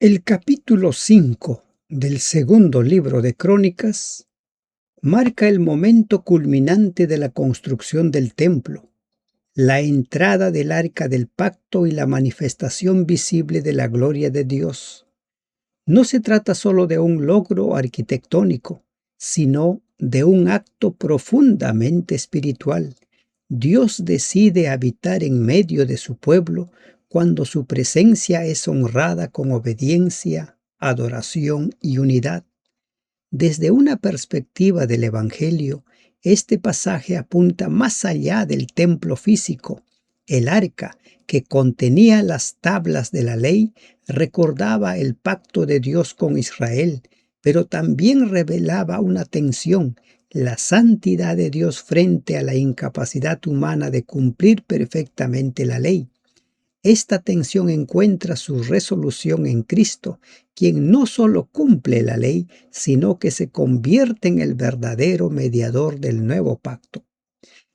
El capítulo 5 del segundo libro de Crónicas marca el momento culminante de la construcción del templo, la entrada del Arca del Pacto y la manifestación visible de la gloria de Dios. No se trata solo de un logro arquitectónico, sino de un acto profundamente espiritual. Dios decide habitar en medio de su pueblo cuando su presencia es honrada con obediencia, adoración y unidad. Desde una perspectiva del Evangelio, este pasaje apunta más allá del templo físico. El arca, que contenía las tablas de la ley, recordaba el pacto de Dios con Israel, pero también revelaba una tensión, la santidad de Dios frente a la incapacidad humana de cumplir perfectamente la ley. Esta tensión encuentra su resolución en Cristo, quien no solo cumple la ley, sino que se convierte en el verdadero mediador del nuevo pacto.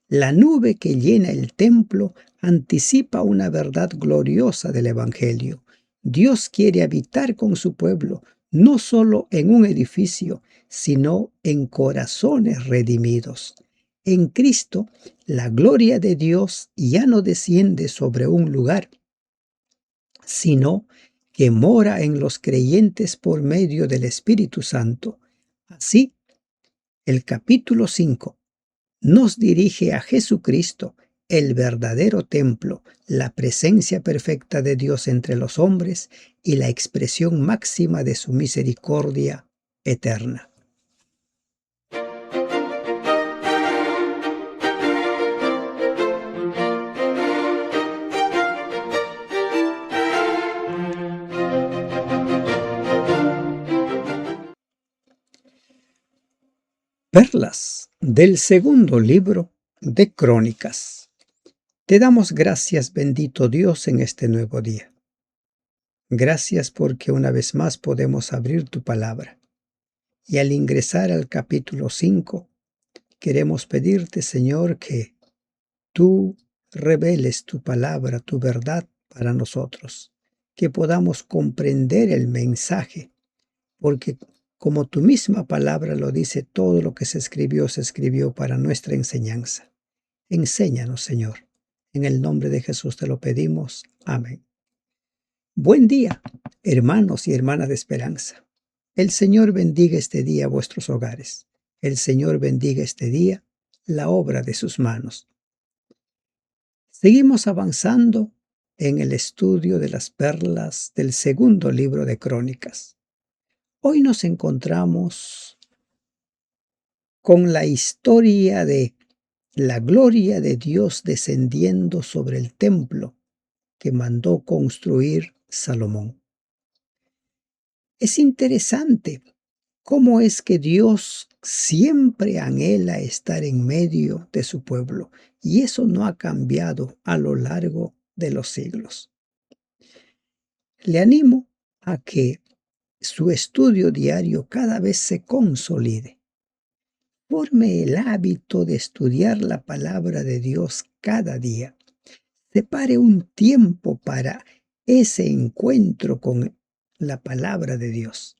La nube que llena el templo anticipa una verdad gloriosa del Evangelio. Dios quiere habitar con su pueblo, no solo en un edificio, sino en corazones redimidos. En Cristo, la gloria de Dios ya no desciende sobre un lugar, sino que mora en los creyentes por medio del Espíritu Santo. Así, el capítulo 5 nos dirige a Jesucristo, el verdadero templo, la presencia perfecta de Dios entre los hombres y la expresión máxima de su misericordia eterna. Perlas del segundo libro de Crónicas. Te damos gracias, bendito Dios, en este nuevo día. Gracias porque una vez más podemos abrir tu palabra. Y al ingresar al capítulo 5, queremos pedirte, Señor, que tú reveles tu palabra, tu verdad para nosotros, que podamos comprender el mensaje, porque como tu misma palabra lo dice, todo lo que se escribió para nuestra enseñanza. Enséñanos, Señor. En el nombre de Jesús te lo pedimos. Amén. Buen día, hermanos y hermanas de esperanza. El Señor bendiga este día vuestros hogares. El Señor bendiga este día la obra de sus manos. Seguimos avanzando en el estudio de las perlas del segundo libro de Crónicas. Hoy nos encontramos con la historia de la gloria de Dios descendiendo sobre el templo que mandó construir Salomón. Es interesante cómo es que Dios siempre anhela estar en medio de su pueblo, y eso no ha cambiado a lo largo de los siglos. Le animo a que su estudio diario cada vez se consolide. Forme el hábito de estudiar la palabra de Dios cada día. Separe un tiempo para ese encuentro con la palabra de Dios.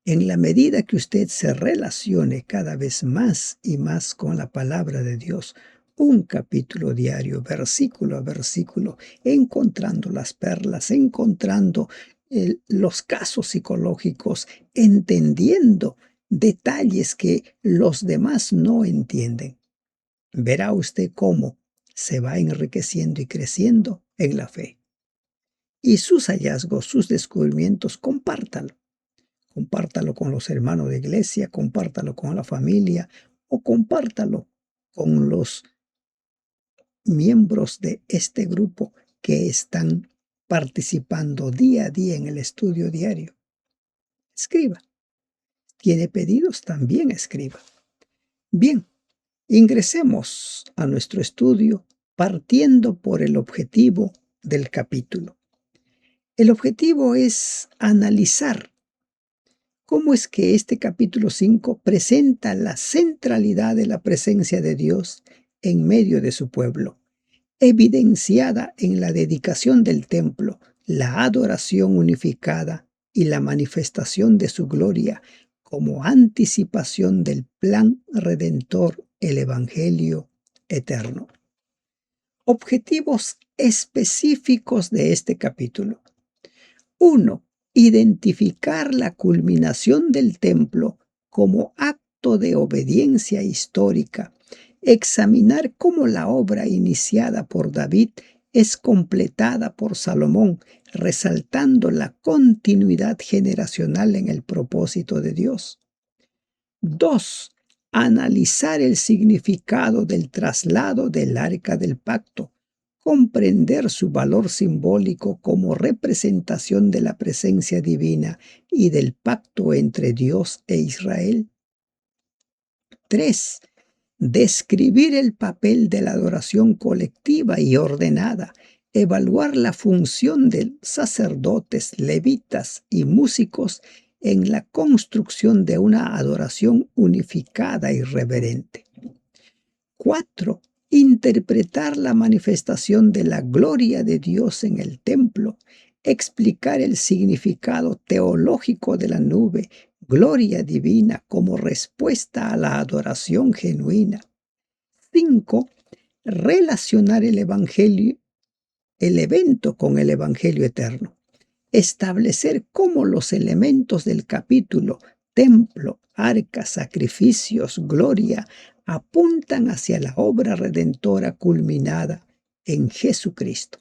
En la medida que usted se relacione cada vez más y más con la palabra de Dios, un capítulo diario, versículo a versículo, encontrando las perlas, encontrando los casos psicológicos, entendiendo detalles que los demás no entienden, verá usted cómo se va enriqueciendo y creciendo en la fe. Y sus hallazgos, sus descubrimientos, compártalo. Compártalo con los hermanos de iglesia, compártalo con la familia o compártalo con los miembros de este grupo que están participando día a día en el estudio diario. Escriba. ¿Tiene pedidos? También escriba. Bien, ingresemos a nuestro estudio partiendo por el objetivo del capítulo. El objetivo es analizar cómo es que este capítulo 5 presenta la centralidad de la presencia de Dios en medio de su pueblo, evidenciada en la dedicación del templo, la adoración unificada y la manifestación de su gloria como anticipación del plan redentor, el Evangelio eterno. Objetivos específicos de este capítulo. 1. Identificar la culminación del templo como acto de obediencia histórica. Examinar cómo la obra iniciada por David es completada por Salomón, resaltando la continuidad generacional en el propósito de Dios. 2. Analizar el significado del traslado del Arca del Pacto, comprender su valor simbólico como representación de la presencia divina y del pacto entre Dios e Israel. 3. Describir el papel de la adoración colectiva y ordenada, evaluar la función de sacerdotes, levitas y músicos en la construcción de una adoración unificada y reverente. 4. Interpretar la manifestación de la gloria de Dios en el templo, explicar el significado teológico de la nube, gloria divina como respuesta a la adoración genuina. 5. Relacionar el evento con el Evangelio eterno. Establecer cómo los elementos del capítulo, templo, arca, sacrificios, gloria, apuntan hacia la obra redentora culminada en Jesucristo.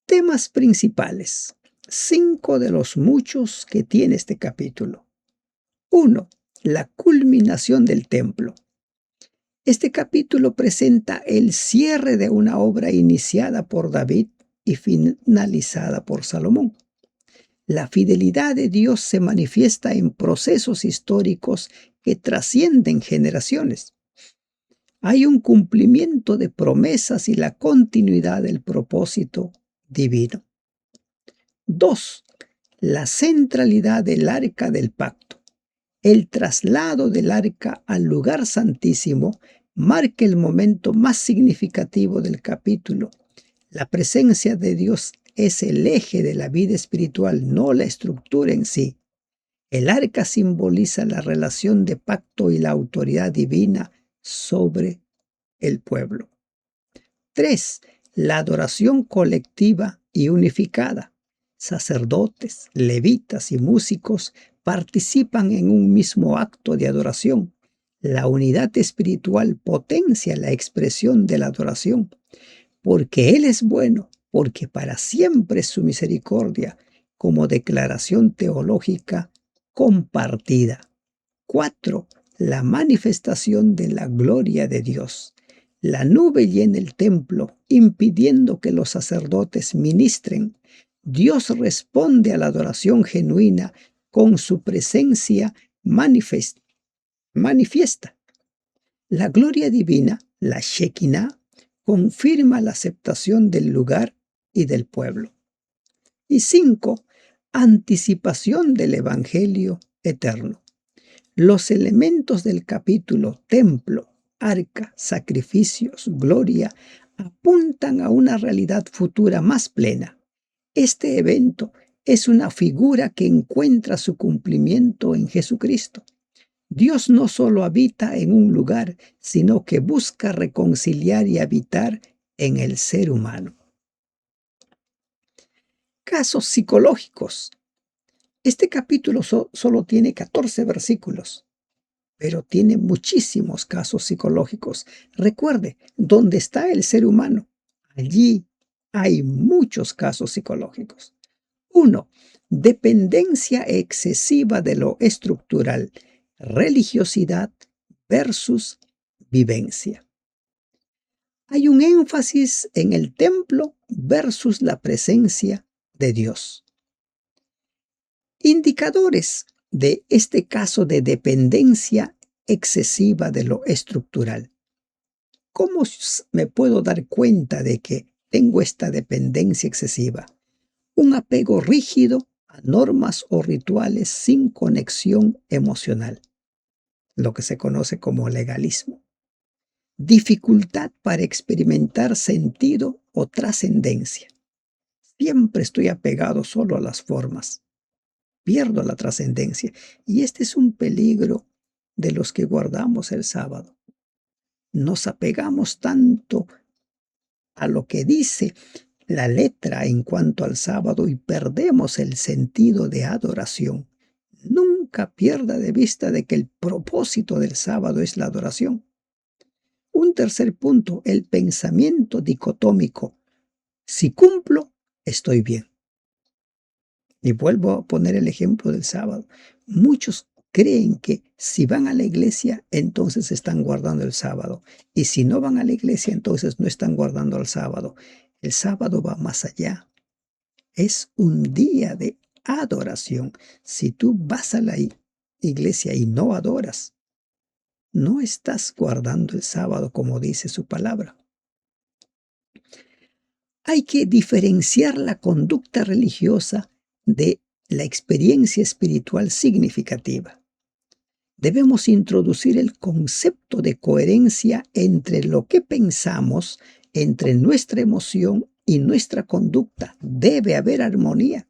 Temas principales. 5 de los muchos que tiene este capítulo. 1. La culminación del templo. Este capítulo presenta el cierre de una obra iniciada por David y finalizada por Salomón. La fidelidad de Dios se manifiesta en procesos históricos que trascienden generaciones. Hay un cumplimiento de promesas y la continuidad del propósito divino. 2. La centralidad del Arca del Pacto. El traslado del arca al lugar santísimo marca el momento más significativo del capítulo. La presencia de Dios es el eje de la vida espiritual, no la estructura en sí. El arca simboliza la relación de pacto y la autoridad divina sobre el pueblo. 3. La adoración colectiva y unificada. Sacerdotes, levitas y músicos participan en un mismo acto de adoración. La unidad espiritual potencia la expresión de la adoración, porque Él es bueno, porque para siempre es su misericordia, como declaración teológica compartida. 4. La manifestación de la gloria de Dios. La nube llena el templo, impidiendo que los sacerdotes ministren. Dios responde a la adoración genuina con su presencia manifiesta. La gloria divina, la Shekinah, confirma la aceptación del lugar y del pueblo. Y 5. Anticipación del Evangelio eterno. Los elementos del capítulo templo, arca, sacrificios, gloria, apuntan a una realidad futura más plena. Este evento es una figura que encuentra su cumplimiento en Jesucristo. Dios no solo habita en un lugar, sino que busca reconciliar y habitar en el ser humano. Casos psicológicos. Este capítulo solo tiene 14 versículos, pero tiene muchísimos casos psicológicos. Recuerde, donde está el ser humano, allí hay muchos casos psicológicos. 1. Dependencia excesiva de lo estructural, religiosidad versus vivencia. Hay un énfasis en el templo versus la presencia de Dios. Indicadores de este caso de dependencia excesiva de lo estructural. ¿Cómo me puedo dar cuenta de que tengo esta dependencia excesiva? Un apego rígido a normas o rituales sin conexión emocional, lo que se conoce como legalismo. Dificultad para experimentar sentido o trascendencia. Siempre estoy apegado solo a las formas. Pierdo la trascendencia. Y este es un peligro de los que guardamos el sábado. Nos apegamos tanto a lo que dice la letra en cuanto al sábado y perdemos el sentido de adoración. Nunca pierda de vista de que el propósito del sábado es la adoración. Un tercer punto, el pensamiento dicotómico. Si cumplo, estoy bien. Y vuelvo a poner el ejemplo del sábado. Muchos creen que si van a la iglesia, entonces están guardando el sábado. Y si no van a la iglesia, entonces no están guardando el sábado. El sábado va más allá. Es un día de adoración. Si tú vas a la iglesia y no adoras, no estás guardando el sábado como dice su palabra. Hay que diferenciar la conducta religiosa de la experiencia espiritual significativa. Debemos introducir el concepto de coherencia entre lo que pensamos, entre nuestra emoción y nuestra conducta. Debe haber armonía.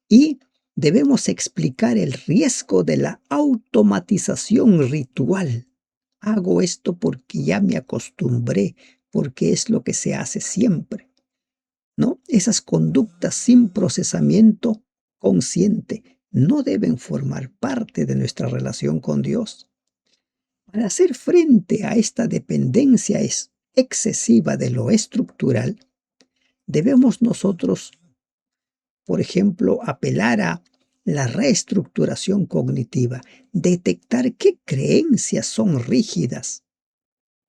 Y debemos explicar el riesgo de la automatización ritual. Hago esto porque ya me acostumbré, porque es lo que se hace siempre, ¿no? Esas conductas sin procesamiento consciente no deben formar parte de nuestra relación con Dios. Para hacer frente a esta dependencia excesiva de lo estructural, debemos nosotros, por ejemplo, apelar a la reestructuración cognitiva, detectar qué creencias son rígidas.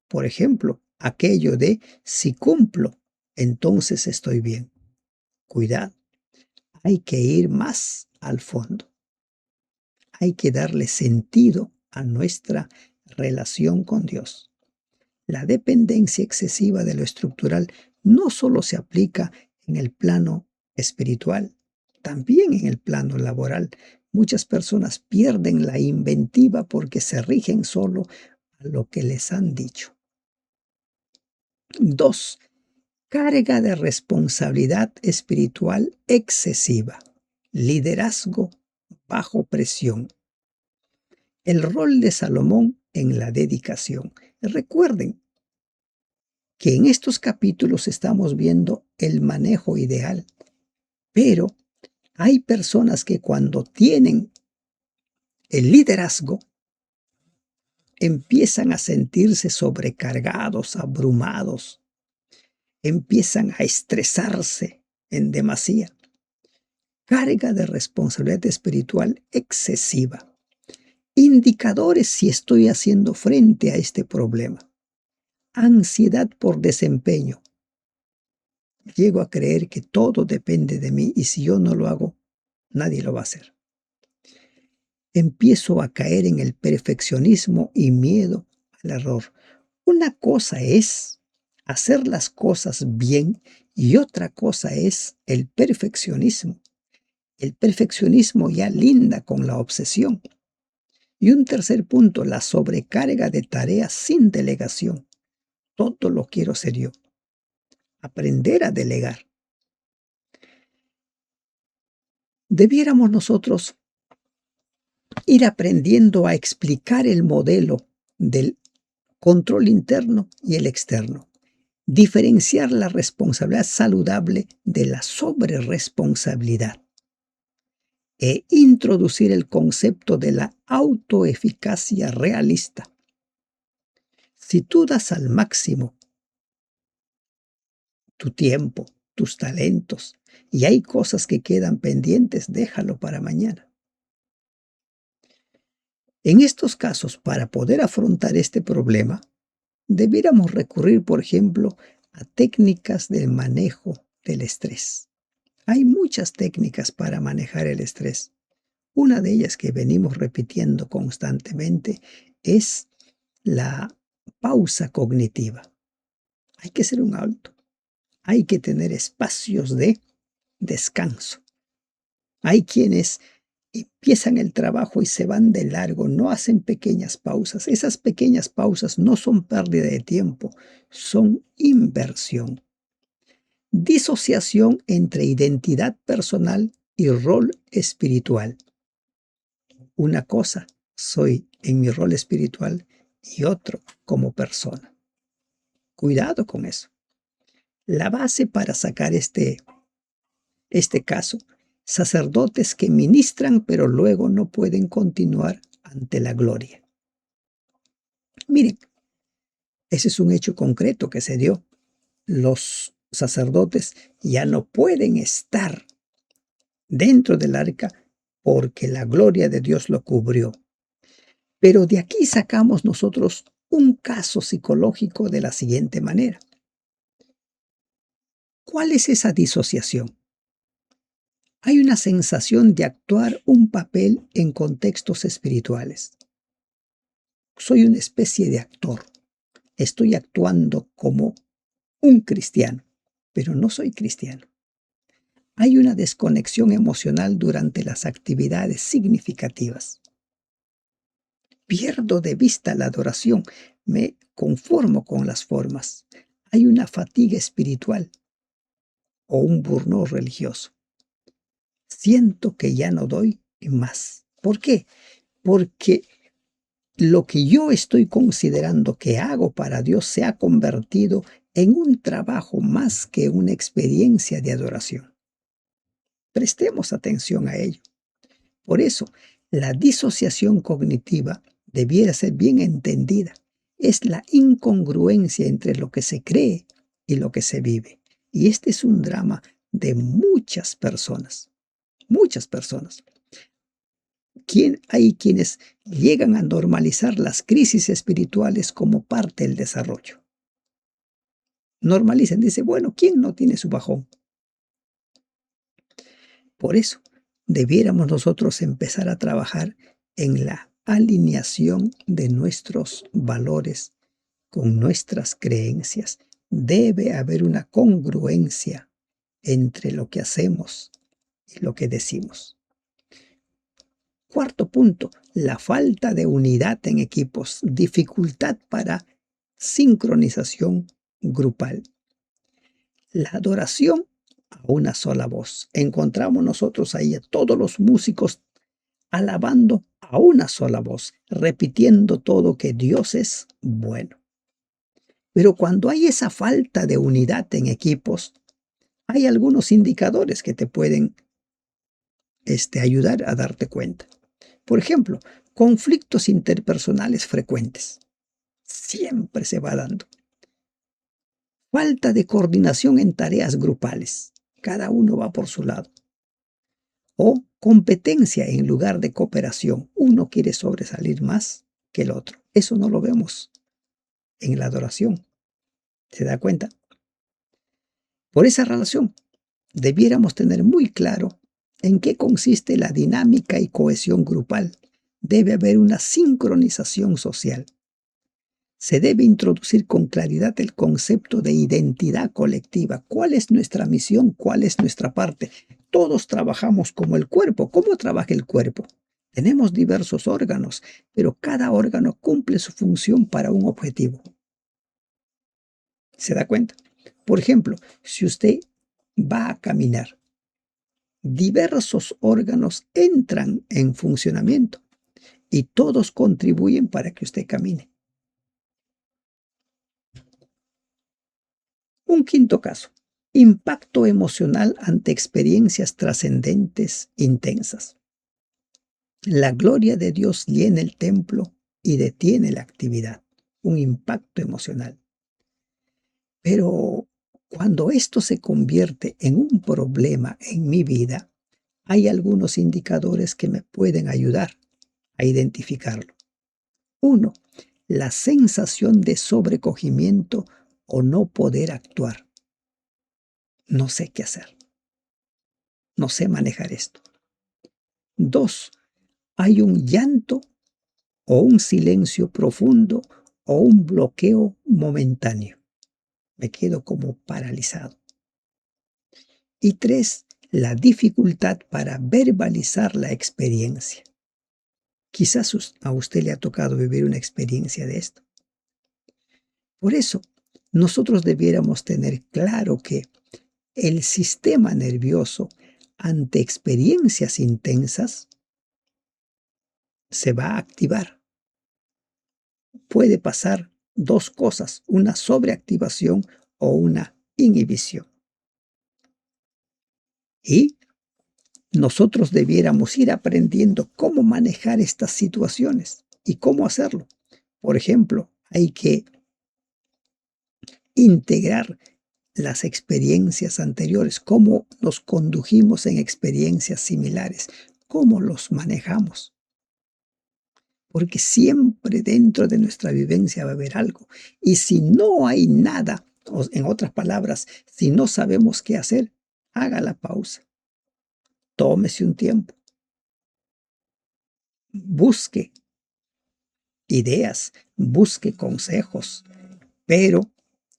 Por ejemplo, aquello de si cumplo, entonces estoy bien. Cuidado, hay que ir más al fondo. Hay que darle sentido a nuestra relación con Dios. La dependencia excesiva de lo estructural no solo se aplica en el plano espiritual, también en el plano laboral. Muchas personas pierden la inventiva porque se rigen solo a lo que les han dicho. 2. Carga de responsabilidad espiritual excesiva. Liderazgo bajo presión. El rol de Salomón en la dedicación. Recuerden que en estos capítulos estamos viendo el manejo ideal, pero hay personas que cuando tienen el liderazgo empiezan a sentirse sobrecargados, abrumados, empiezan a estresarse en demasía. Carga de responsabilidad espiritual excesiva. Indicadores si estoy haciendo frente a este problema. Ansiedad por desempeño. Llego a creer que todo depende de mí y si yo no lo hago, nadie lo va a hacer. Empiezo a caer en el perfeccionismo y miedo al error. Una cosa es hacer las cosas bien y otra cosa es el perfeccionismo. El perfeccionismo ya linda con la obsesión. Y un tercer punto, la sobrecarga de tareas sin delegación. Todo lo quiero ser yo. Aprender a delegar. Debiéramos nosotros ir aprendiendo a explicar el modelo del control interno y el externo. Diferenciar la responsabilidad saludable de la sobreresponsabilidad. E introducir el concepto de la autoeficacia realista. Si tú das al máximo tu tiempo, tus talentos, y hay cosas que quedan pendientes, déjalo para mañana. En estos casos, para poder afrontar este problema, debiéramos recurrir, por ejemplo, a técnicas del manejo del estrés. Hay muchas técnicas para manejar el estrés. Una de ellas que venimos repitiendo constantemente es la pausa cognitiva. Hay que hacer un alto. Hay que tener espacios de descanso. Hay quienes empiezan el trabajo y se van de largo, no hacen pequeñas pausas. Esas pequeñas pausas no son pérdida de tiempo, son inversión. disociación entre identidad personal y rol espiritual. Una cosa soy en mi rol espiritual y otro como persona. Cuidado con eso. La base para sacar este caso, sacerdotes que ministran pero luego no pueden continuar ante la gloria. Miren, ese es un hecho concreto que se dio. Los sacerdotes ya no pueden estar dentro del arca porque la gloria de Dios lo cubrió. Pero de aquí sacamos nosotros un caso psicológico de la siguiente manera. ¿Cuál es esa disociación? Hay una sensación de actuar un papel en contextos espirituales. Soy una especie de actor. Estoy actuando como un cristiano, pero no soy cristiano. Hay una desconexión emocional durante las actividades significativas. Pierdo de vista la adoración, me conformo con las formas. Hay una fatiga espiritual o un burnout religioso. Siento que ya no doy más. ¿Por qué? Porque lo que yo estoy considerando que hago para Dios se ha convertido en un trabajo más que una experiencia de adoración. Prestemos atención a ello. Por eso, la disociación cognitiva debiera ser bien entendida. Es la incongruencia entre lo que se cree y lo que se vive. Y este es un drama de muchas personas. Muchas personas. Hay quienes llegan a normalizar las crisis espirituales como parte del desarrollo. Normalizan, dice, bueno, ¿quién no tiene su bajón? Por eso, debiéramos nosotros empezar a trabajar en la alineación de nuestros valores con nuestras creencias. Debe haber una congruencia entre lo que hacemos y lo que decimos. Cuarto punto, la falta de unidad en equipos, dificultad para sincronización grupal. La adoración a una sola voz. Encontramos nosotros ahí a todos los músicos alabando a una sola voz, repitiendo todo que Dios es bueno. Pero cuando hay esa falta de unidad en equipos, hay algunos indicadores que te pueden ayudar a darte cuenta. Por ejemplo, conflictos interpersonales frecuentes. Siempre se va dando. Falta de coordinación en tareas grupales. Cada uno va por su lado. O competencia en lugar de cooperación. Uno quiere sobresalir más que el otro. Eso no lo vemos en la adoración. ¿Se da cuenta? Por esa relación, debiéramos tener muy claro en qué consiste la dinámica y cohesión grupal. Debe haber una sincronización social. Se debe introducir con claridad el concepto de identidad colectiva. ¿Cuál es nuestra misión? ¿Cuál es nuestra parte? Todos trabajamos como el cuerpo. ¿Cómo trabaja el cuerpo? Tenemos diversos órganos, pero cada órgano cumple su función para un objetivo. ¿Se da cuenta? Por ejemplo, si usted va a caminar, diversos órganos entran en funcionamiento y todos contribuyen para que usted camine. Un quinto caso, impacto emocional ante experiencias trascendentes intensas. La gloria de Dios llena el templo y detiene la actividad, un impacto emocional. Pero cuando esto se convierte en un problema en mi vida, hay algunos indicadores que me pueden ayudar a identificarlo. Uno, la sensación de sobrecogimiento o no poder actuar. No sé qué hacer. No sé manejar esto. Dos, hay un llanto o un silencio profundo o un bloqueo momentáneo. Me quedo como paralizado. Y tres, la dificultad para verbalizar la experiencia. Quizás a usted le ha tocado vivir una experiencia de esto. Por eso, nosotros debiéramos tener claro que el sistema nervioso ante experiencias intensas se va a activar. Puede pasar dos cosas, una sobreactivación o una inhibición. Y nosotros debiéramos ir aprendiendo cómo manejar estas situaciones y cómo hacerlo. Por ejemplo, hay que integrar las experiencias anteriores, cómo nos condujimos en experiencias similares, cómo los manejamos. Porque siempre dentro de nuestra vivencia va a haber algo. Y si no hay nada, o en otras palabras, si no sabemos qué hacer, haga la pausa. Tómese un tiempo. Busque ideas, busque consejos. Pero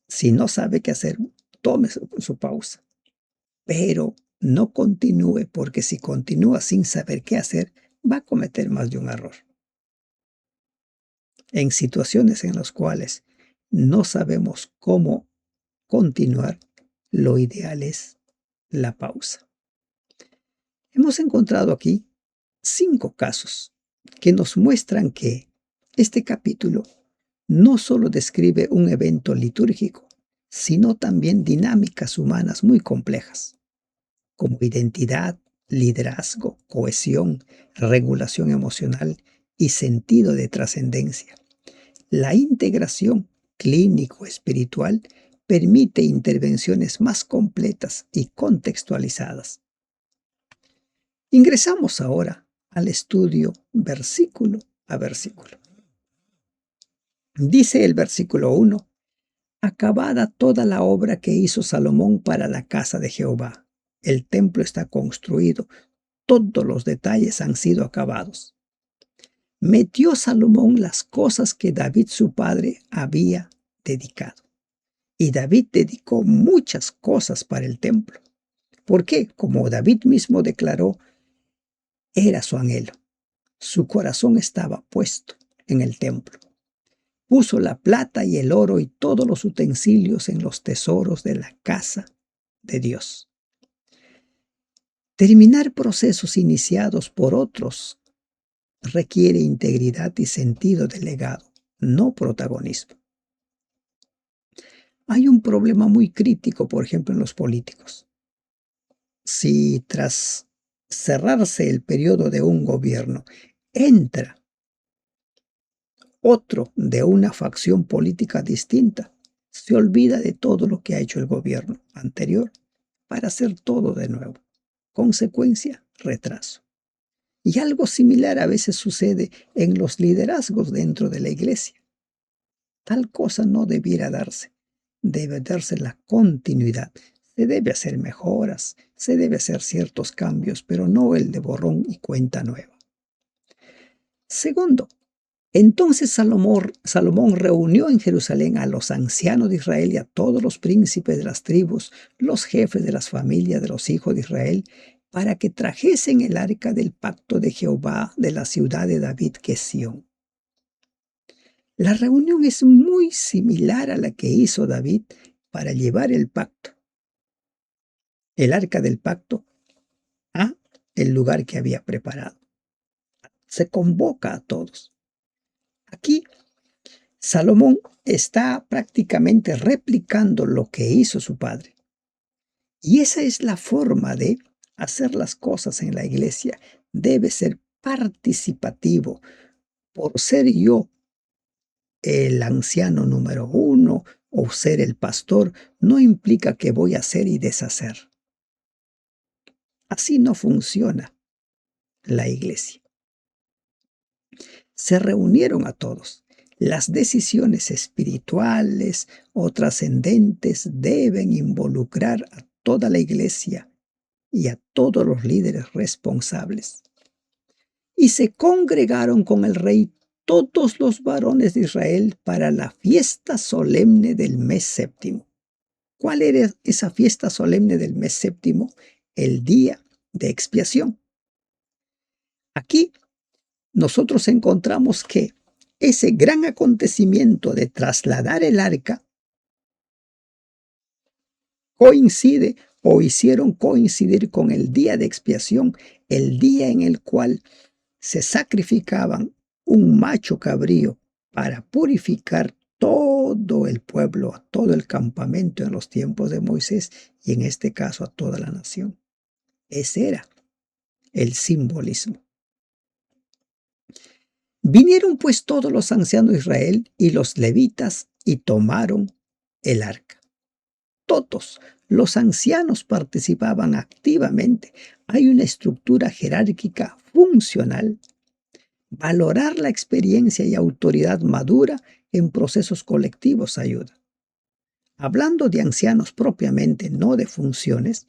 si no sabe qué hacer, tome su pausa. Pero no continúe, porque si continúa sin saber qué hacer, va a cometer más de un error. En situaciones en las cuales no sabemos cómo continuar, lo ideal es la pausa. Hemos encontrado aquí 5 casos que nos muestran que este capítulo no solo describe un evento litúrgico, sino también dinámicas humanas muy complejas, como identidad, liderazgo, cohesión, regulación emocional y sentido de trascendencia. La integración clínico-espiritual permite intervenciones más completas y contextualizadas. Ingresamos ahora al estudio versículo a versículo. Dice el versículo 1: acabada toda la obra que hizo Salomón para la casa de Jehová. El templo está construido, todos los detalles han sido acabados. Metió Salomón las cosas que David su padre había dedicado. Y David dedicó muchas cosas para el templo. ¿Por qué? Como David mismo declaró, era su anhelo. Su corazón estaba puesto en el templo. Puso la plata y el oro y todos los utensilios en los tesoros de la casa de Dios. Terminar procesos iniciados por otros requiere integridad y sentido de legado, no protagonismo. Hay un problema muy crítico, por ejemplo, en los políticos. Si tras cerrarse el periodo de un gobierno entra otro de una facción política distinta, se olvida de todo lo que ha hecho el gobierno anterior para hacer todo de nuevo. Consecuencia, retraso. Y algo similar a veces sucede en los liderazgos dentro de la iglesia. Tal cosa no debiera darse. Debe darse la continuidad. Se debe hacer mejoras, se debe hacer ciertos cambios, pero no el de borrón y cuenta nueva. Segundo, entonces Salomón reunió en Jerusalén a los ancianos de Israel y a todos los príncipes de las tribus, los jefes de las familias de los hijos de Israel, para que trajesen el arca del pacto de Jehová de la ciudad de David, que es Sión. La reunión es muy similar a la que hizo David para llevar el pacto, el arca del pacto, a el lugar que había preparado. Se convoca a todos. Aquí Salomón está prácticamente replicando lo que hizo su padre. Y esa es la forma de hacer las cosas en la iglesia. Debe ser participativo. Por ser yo el anciano número 1 o ser el pastor, no implica que voy a hacer y deshacer. Así no funciona la iglesia. Se reunieron a todos. Las decisiones espirituales o trascendentes deben involucrar a toda la iglesia y a todos los líderes responsables. Y se congregaron con el rey todos los varones de Israel para la fiesta solemne del mes séptimo. ¿Cuál era esa fiesta solemne del mes séptimo? El día de expiación. Aquí nosotros encontramos que ese gran acontecimiento de trasladar el arca coincide o hicieron coincidir con el día de expiación, el día en el cual se sacrificaban un macho cabrío para purificar todo el pueblo, a todo el campamento en los tiempos de Moisés y en este caso a toda la nación. Ese era el simbolismo. Vinieron pues todos los ancianos de Israel y los levitas y tomaron el arca. Todos los ancianos participaban activamente. Hay una estructura jerárquica funcional. Valorar la experiencia y autoridad madura en procesos colectivos ayuda. Hablando de ancianos propiamente, no de funciones,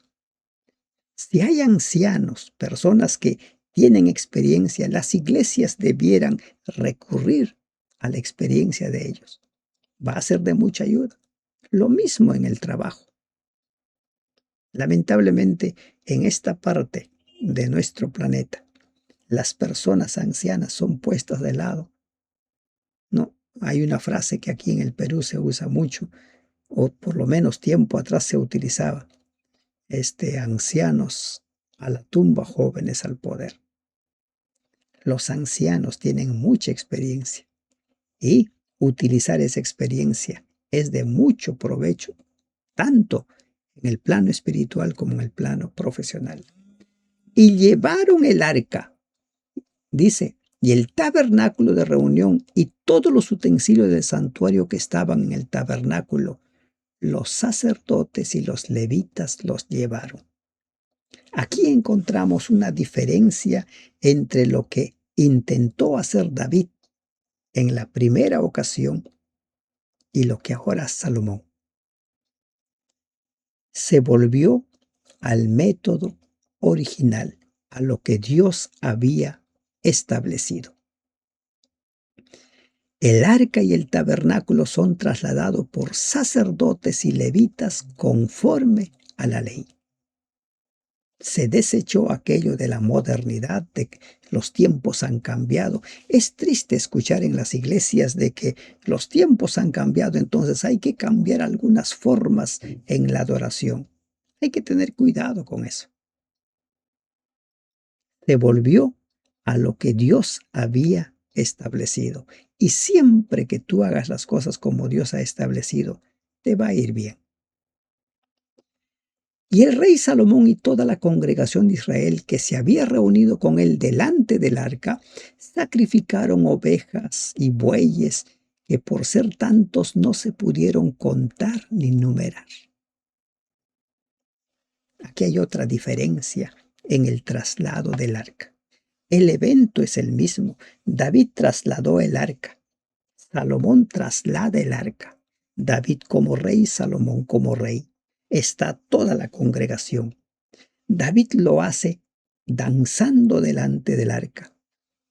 si hay ancianos, personas que tienen experiencia, las iglesias debieran recurrir a la experiencia de ellos. Va a ser de mucha ayuda. Lo mismo en el trabajo. Lamentablemente, en esta parte de nuestro planeta, las personas ancianas son puestas de lado. No, hay una frase que aquí en el Perú se usa mucho, o por lo menos tiempo atrás se utilizaba. Ancianos a la tumba, jóvenes al poder. Los ancianos tienen mucha experiencia y utilizar esa experiencia es de mucho provecho, tanto en el plano espiritual como en el plano profesional. Y llevaron el arca, dice, y el tabernáculo de reunión y todos los utensilios del santuario que estaban en el tabernáculo, los sacerdotes y los levitas los llevaron. Aquí encontramos una diferencia entre lo que intentó hacer David en la primera ocasión y lo que ahora Salomón. Se volvió al método original, a lo que Dios había establecido. El arca y el tabernáculo son trasladados por sacerdotes y levitas conforme a la ley. Se desechó aquello de la modernidad, de que los tiempos han cambiado. Es triste escuchar en las iglesias de que los tiempos han cambiado, entonces hay que cambiar algunas formas en la adoración. Hay que tener cuidado con eso. Se volvió a lo que Dios había establecido. Y siempre que tú hagas las cosas como Dios ha establecido, te va a ir bien. Y el rey Salomón y toda la congregación de Israel que se había reunido con él delante del arca, sacrificaron ovejas y bueyes que por ser tantos no se pudieron contar ni numerar. Aquí hay otra diferencia en el traslado del arca. El evento es el mismo. David trasladó el arca. Salomón traslada el arca. David como rey, Salomón como rey. Está toda la congregación. David lo hace danzando delante del arca.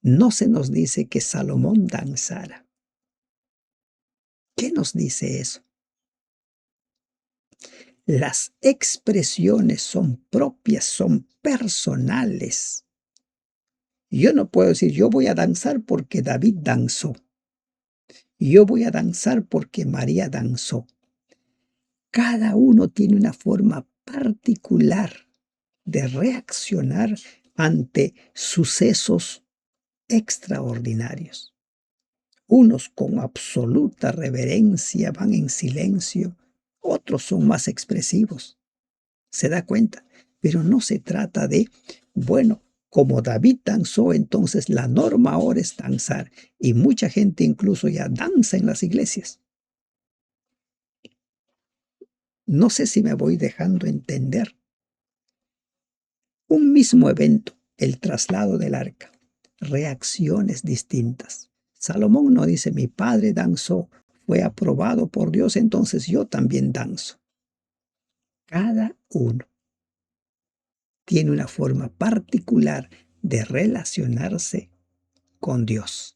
No se nos dice que Salomón danzara. ¿Qué nos dice eso? Las expresiones son propias, son personales. Yo no puedo decir, yo voy a danzar porque David danzó. Yo voy a danzar porque María danzó. Cada uno tiene una forma particular de reaccionar ante sucesos extraordinarios. Unos con absoluta reverencia van en silencio, otros son más expresivos. ¿Se da cuenta? Pero no se trata de, bueno, como David danzó, entonces la norma ahora es danzar. Y mucha gente incluso ya danza en las iglesias. No sé si me voy dejando entender. Un mismo evento, el traslado del arca, reacciones distintas. Salomón no dice, mi padre danzó, fue aprobado por Dios, entonces yo también danzo. Cada uno tiene una forma particular de relacionarse con Dios.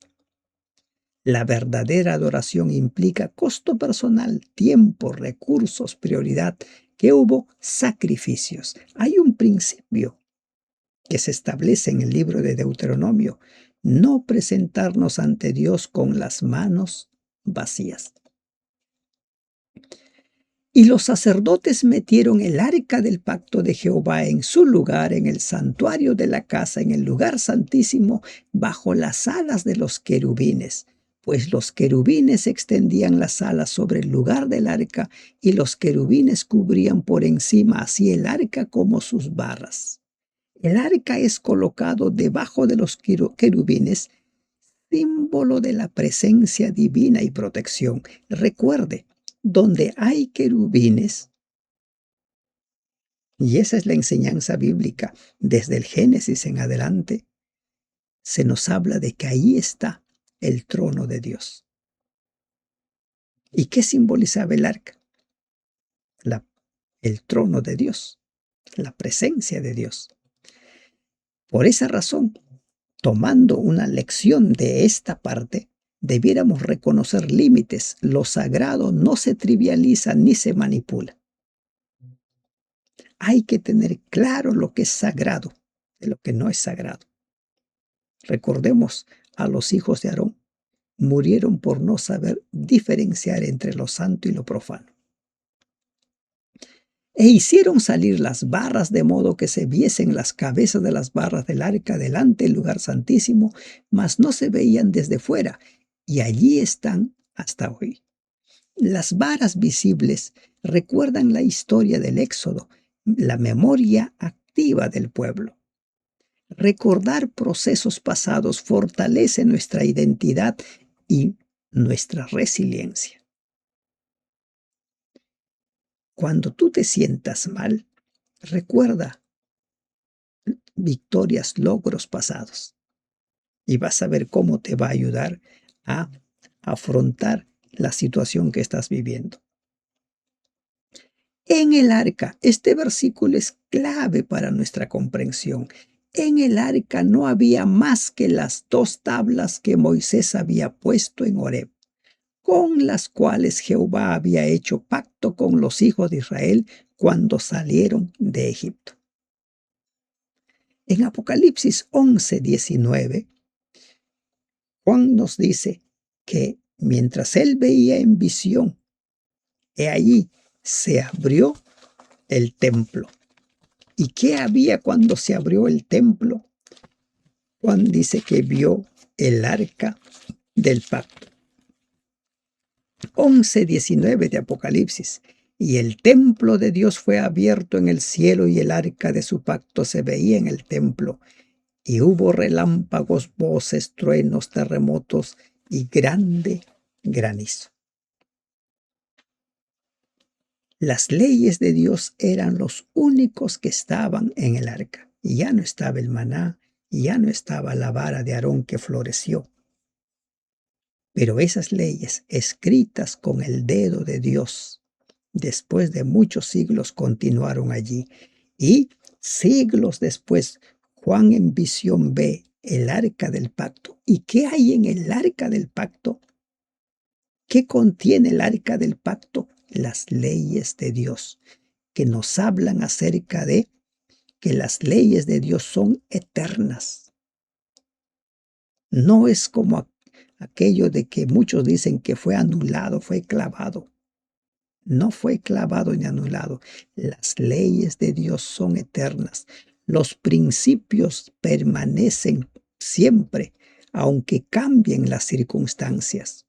La verdadera adoración implica costo personal, tiempo, recursos, prioridad, que hubo sacrificios. Hay un principio que se establece en el libro de Deuteronomio: no presentarnos ante Dios con las manos vacías. Y los sacerdotes metieron el arca del pacto de Jehová en su lugar, en el santuario de la casa, en el lugar santísimo, bajo las alas de los querubines, pues los querubines extendían las alas sobre el lugar del arca, y los querubines cubrían por encima así el arca como sus barras. El arca es colocado debajo de los querubines, símbolo de la presencia divina y protección. Recuerde, donde hay querubines, y esa es la enseñanza bíblica, desde el Génesis en adelante, se nos habla de que ahí está el trono de Dios. ¿Y qué simbolizaba el arca? El trono de Dios, la presencia de Dios. Por esa razón, tomando una lección de esta parte, debiéramos reconocer límites. Lo sagrado no se trivializa ni se manipula. Hay que tener claro lo que es sagrado de lo que no es sagrado. Recordemos a los hijos de Aarón. Murieron por no saber diferenciar entre lo santo y lo profano. E hicieron salir las barras de modo que se viesen las cabezas de las barras del arca delante del lugar santísimo, mas no se veían desde fuera, y allí están hasta hoy. Las varas visibles recuerdan la historia del Éxodo, la memoria activa del pueblo. Recordar procesos pasados fortalece nuestra identidad y nuestra resiliencia. Cuando tú te sientas mal, recuerda victorias, logros pasados, y vas a ver cómo te va a ayudar a afrontar la situación que estás viviendo. En el arca, este versículo es clave para nuestra comprensión. En el arca no había más que las 2 tablas que Moisés había puesto en Horeb, con las cuales Jehová había hecho pacto con los hijos de Israel cuando salieron de Egipto. En Apocalipsis 11:19, Juan nos dice que mientras él veía en visión, he allí se abrió el templo. ¿Y qué había cuando se abrió el templo? Juan dice que vio el arca del pacto. 11:19 de Apocalipsis. Y el templo de Dios fue abierto en el cielo y el arca de su pacto se veía en el templo. Y hubo relámpagos, voces, truenos, terremotos y grande granizo. Las leyes de Dios eran los únicos que estaban en el arca. Y ya no estaba el maná, y ya no estaba la vara de Aarón que floreció. Pero esas leyes, escritas con el dedo de Dios, después de muchos siglos continuaron allí. Y siglos después, Juan en visión ve el arca del pacto. ¿Y qué hay en el arca del pacto? ¿Qué contiene el arca del pacto? Las leyes de Dios, que nos hablan acerca de que las leyes de Dios son eternas. No es como aquello de que muchos dicen que fue anulado, fue clavado. No fue clavado ni anulado. Las leyes de Dios son eternas. Los principios permanecen siempre, aunque cambien las circunstancias.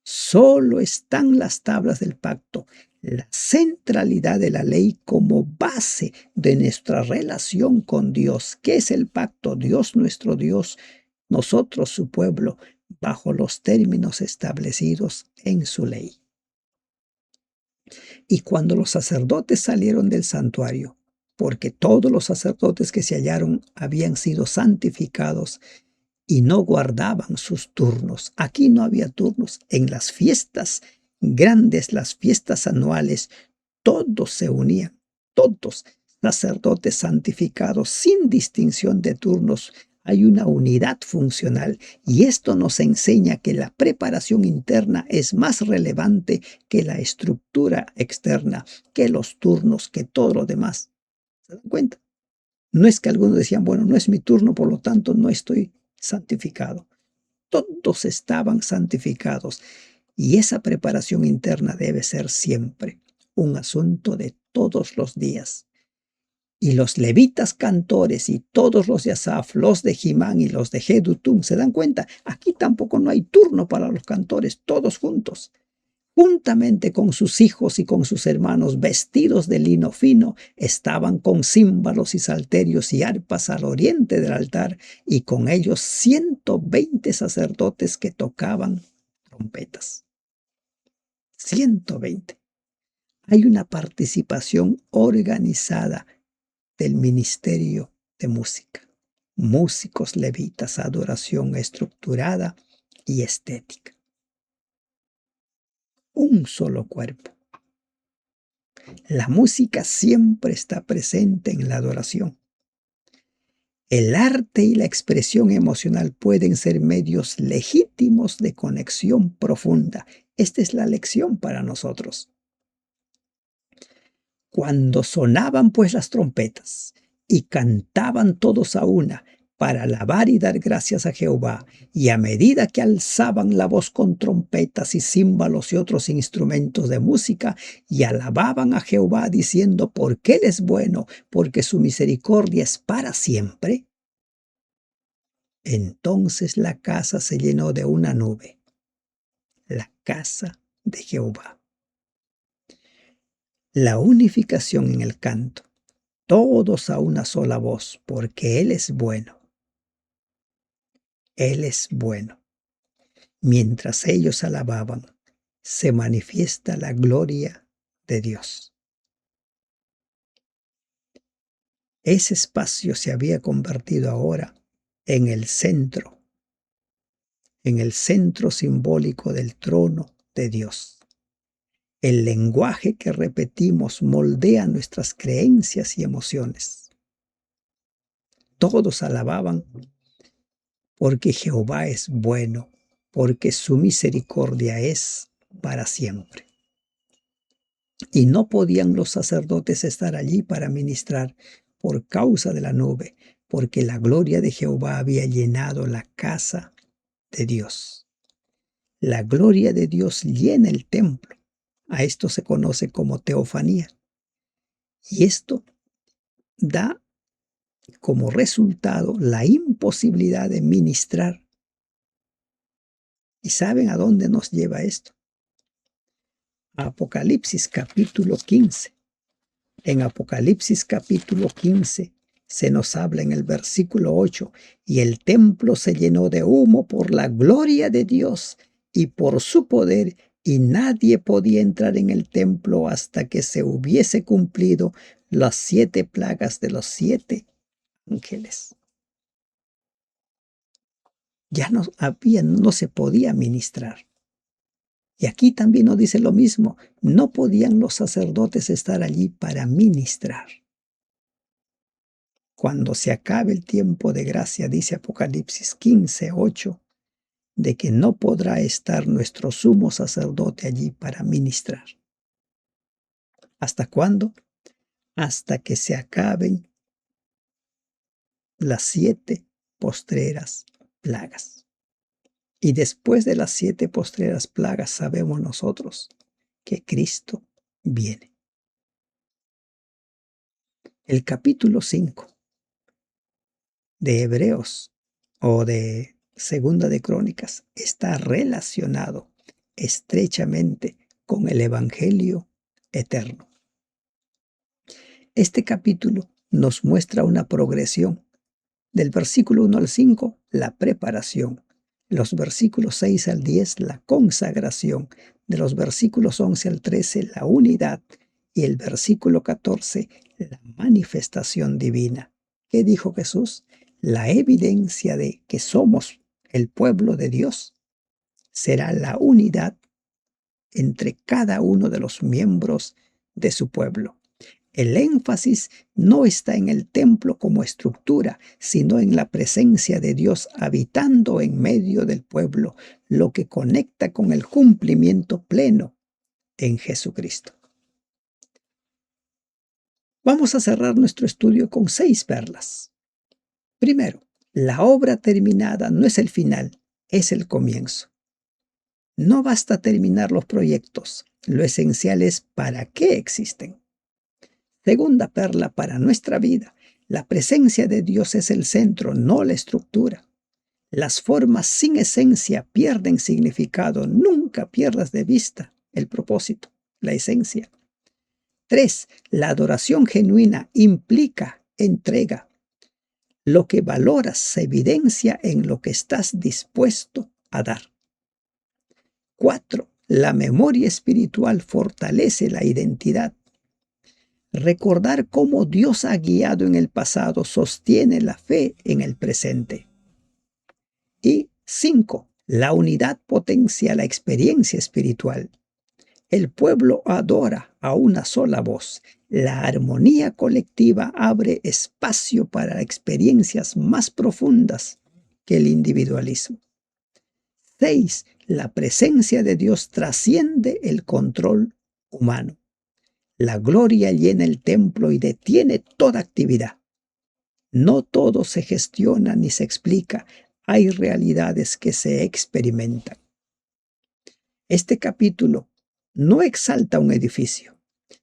Solo están las tablas del pacto, la centralidad de la ley como base de nuestra relación con Dios. ¿Qué es el pacto? Dios nuestro Dios, nosotros su pueblo, bajo los términos establecidos en su ley. Y cuando los sacerdotes salieron del santuario, porque todos los sacerdotes que se hallaron habían sido santificados y no guardaban sus turnos. Aquí no había turnos. En las fiestas grandes, las fiestas anuales, todos se unían, todos sacerdotes santificados, sin distinción de turnos. Hay una unidad funcional y esto nos enseña que la preparación interna es más relevante que la estructura externa, que los turnos, que todo lo demás. ¿Se dan cuenta? No es que algunos decían, bueno, no es mi turno, por lo tanto no estoy santificado. Todos estaban santificados y esa preparación interna debe ser siempre. un asunto de todos los días. Y los levitas cantores y todos los de Asaf, los de Jimán y los de Jedutum, ¿se dan cuenta? Aquí tampoco no hay turno para los cantores, todos juntos. Juntamente con sus hijos y con sus hermanos, vestidos de lino fino, estaban con címbalos y salterios y arpas al oriente del altar, y con ellos 120 sacerdotes que tocaban trompetas. 120. Hay una participación organizada del ministerio de música. Músicos levitas, adoración estructurada y estética. Un solo cuerpo. La música siempre está presente en la adoración. El arte y la expresión emocional pueden ser medios legítimos de conexión profunda. Esta es la lección para nosotros. Cuando sonaban pues las trompetas y cantaban todos a una para alabar y dar gracias a Jehová, y a medida que alzaban la voz con trompetas y címbalos y otros instrumentos de música, y alababan a Jehová diciendo, porque Él es bueno, porque su misericordia es para siempre, entonces la casa se llenó de una nube, la casa de Jehová. La unificación en el canto, todos a una sola voz, porque Él es bueno. Él es bueno. Mientras ellos alababan, se manifiesta la gloria de Dios. Ese espacio se había convertido ahora en el centro simbólico del trono de Dios. El lenguaje que repetimos moldea nuestras creencias y emociones. Todos alababan porque Jehová es bueno, porque su misericordia es para siempre. Y no podían los sacerdotes estar allí para ministrar por causa de la nube, porque la gloria de Jehová había llenado la casa de Dios. La gloria de Dios llena el templo. A esto se conoce como teofanía. Y esto da como resultado la imposibilidad de ministrar. ¿Y saben a dónde nos lleva esto? Apocalipsis capítulo 15. En Apocalipsis capítulo 15 se nos habla en el versículo 8, y el templo se llenó de humo por la gloria de Dios y por su poder, y nadie podía entrar en el templo hasta que se hubiese cumplido las 7 plagas de los 7 ángeles. Ya no se podía ministrar. Y aquí también nos dice lo mismo, no podían los sacerdotes estar allí para ministrar. Cuando se acabe el tiempo de gracia, dice Apocalipsis 15, 8, de que no podrá estar nuestro sumo sacerdote allí para ministrar. ¿Hasta cuándo? Hasta que se acaben las 7 postreras plagas. Y después de las 7 postreras plagas sabemos nosotros que Cristo viene. El capítulo 5 de Hebreos o de Segunda de Crónicas está relacionado estrechamente con el Evangelio eterno. Este capítulo nos muestra una progresión. Del versículo 1 al 5, la preparación. Los versículos 6 al 10, la consagración. De los versículos 11 al 13, la unidad. Y el versículo 14, la manifestación divina. ¿Qué dijo Jesús? La evidencia de que somos el pueblo de Dios será la unidad entre cada uno de los miembros de su pueblo. El énfasis no está en el templo como estructura, sino en la presencia de Dios habitando en medio del pueblo, lo que conecta con el cumplimiento pleno en Jesucristo. Vamos a cerrar nuestro estudio con 6 perlas. Primero, la obra terminada no es el final, es el comienzo. No basta terminar los proyectos, lo esencial es para qué existen. Segunda perla para nuestra vida. La presencia de Dios es el centro, no la estructura. Las formas sin esencia pierden significado. Nunca pierdas de vista el propósito, la esencia. 3. La adoración genuina implica entrega. Lo que valoras se evidencia en lo que estás dispuesto a dar. 4. La memoria espiritual fortalece la identidad. Recordar cómo Dios ha guiado en el pasado sostiene la fe en el presente. Y 5. La unidad potencia la experiencia espiritual. El pueblo adora a una sola voz. La armonía colectiva abre espacio para experiencias más profundas que el individualismo. 6. La presencia de Dios trasciende el control humano. La gloria llena el templo y detiene toda actividad. No todo se gestiona ni se explica. Hay realidades que se experimentan. Este capítulo no exalta un edificio,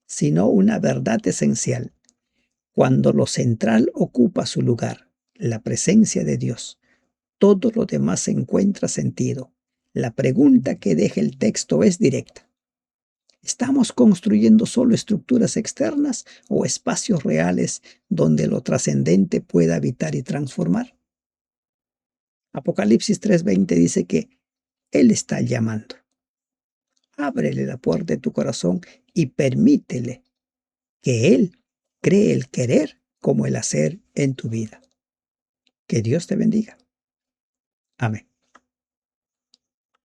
sino una verdad esencial. Cuando lo central ocupa su lugar, la presencia de Dios, todo lo demás encuentra sentido. La pregunta que deja el texto es directa. ¿Estamos construyendo solo estructuras externas o espacios reales donde lo trascendente pueda habitar y transformar? Apocalipsis 3:20 dice que Él está llamando. Ábrele la puerta de tu corazón y permítele que Él cree el querer como el hacer en tu vida. Que Dios te bendiga. Amén.